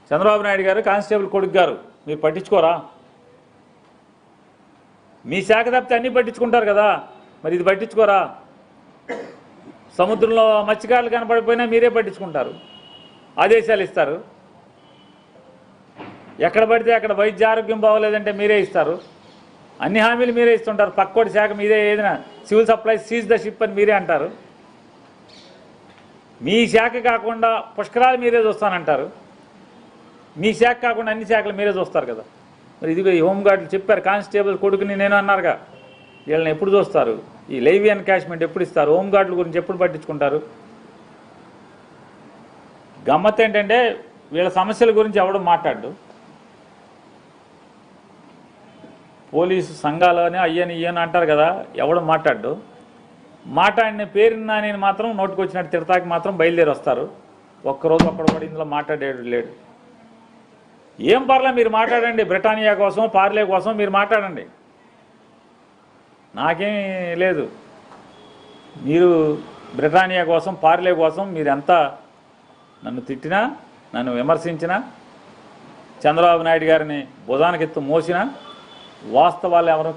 చంద్రబాబు నాయుడు గారు కానిస్టేబుల్ కొడుకు గారు మీరు పట్టించుకోరా? మీ శాఖ తప్పితే అన్నీ పట్టించుకుంటారు కదా, మరి ఇది పట్టించుకోరా? సముద్రంలో మత్స్యకారులు కనపడిపోయినా మీరే పట్టించుకుంటారు, ఆదేశాలు ఇస్తారు. ఎక్కడ పడితే అక్కడ వైద్య ఆరోగ్యం బాగోలేదంటే మీరే ఇస్తారు, అన్ని హామీలు మీరే ఇస్తుంటారు. పక్కోటి శాఖ మీదే ఏదైనా civil supplies seize the ship అని మీరే అంటారు. మీ శాఖ కాకుండా పుష్కరాలు మీరే చూస్తానంటారు. మీ శాఖ కాకుండా అన్ని శాఖలు మీరే చూస్తారు కదా. మరి ఇదిగో ఈ హోంగార్డులు చెప్పారు, కానిస్టేబుల్ కొడుకుని నేను అన్నారుగా, వీళ్ళని ఎప్పుడు చూస్తారు? ఈ లైవ్ ఎన్కాష్మెంట్ ఎప్పుడు ఇస్తారు? హోంగార్డుల గురించి ఎప్పుడు పట్టించుకుంటారు? గమ్మత్ ఏంటంటే వీళ్ళ సమస్యల గురించి ఎవడు మాట్లాడు. పోలీసు సంఘాలని అయ్యని ఇయ్యని అంటారు కదా, ఎవడు మాట్లాడు. మాట్లాడిన పేరున్నా నేను మాత్రం నోటికి వచ్చినట్టు తిడతాకి మాత్రం బయలుదేరి వస్తారు. ఒక్కరోజు ఒక్కడు కూడా ఇందులో మాట్లాడేడు లేడు. ఏం పర్లే, మీరు మాట్లాడండి. బ్రిటానియా కోసం, పార్లే కోసం మీరు మాట్లాడండి, నాకేం లేదు. మీరు బ్రిటానియా కోసం, పార్లే కోసం మీరు ఎంత నన్ను తిట్టినా, నన్ను విమర్శించినా, చంద్రబాబు నాయుడు గారిని భుజానికెత్తు మోసినా వాస్తవాలు ఎవరు